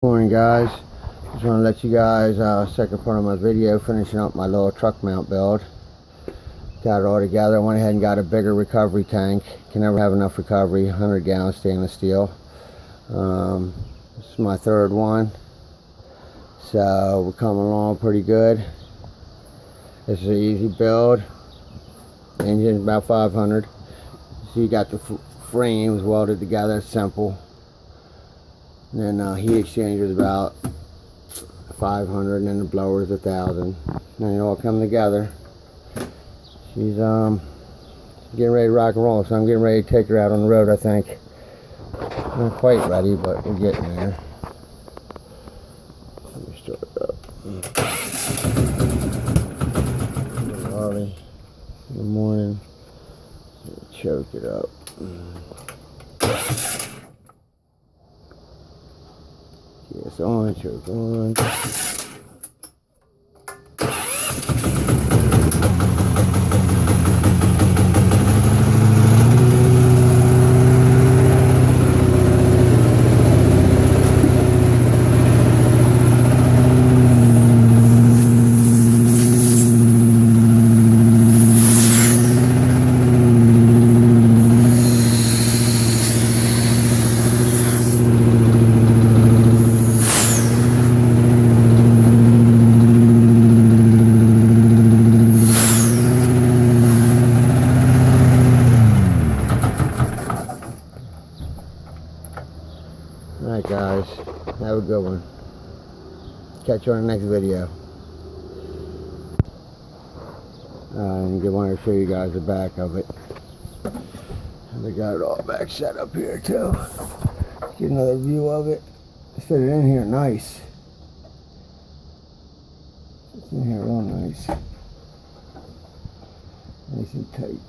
Morning guys, just want to let you guys second part of my video, finishing up my little truck mount build. Got it all together. I went ahead and got a bigger recovery tank. Can never have enough recovery. 100 gallon stainless steel. This is my third one, so we're coming along pretty good. This is an easy build. Engine's about 500. So you got the frames welded together. It's simple. And then heat exchanger is about 500, and then the blower is 1,000. Then it all come together. She's getting ready to rock and roll, so I'm getting ready to take her out on the road. I think not quite ready, but we're getting there. Let me start it up. Early in the morning, choke it up. Yes, on, choke on. Alright guys, have a good one. Catch you on the next video. And I want to show you guys the back of it. And they got it all back set up here too. Get another view of it. Fit it in here nice. It's in here real nice. Nice and tight.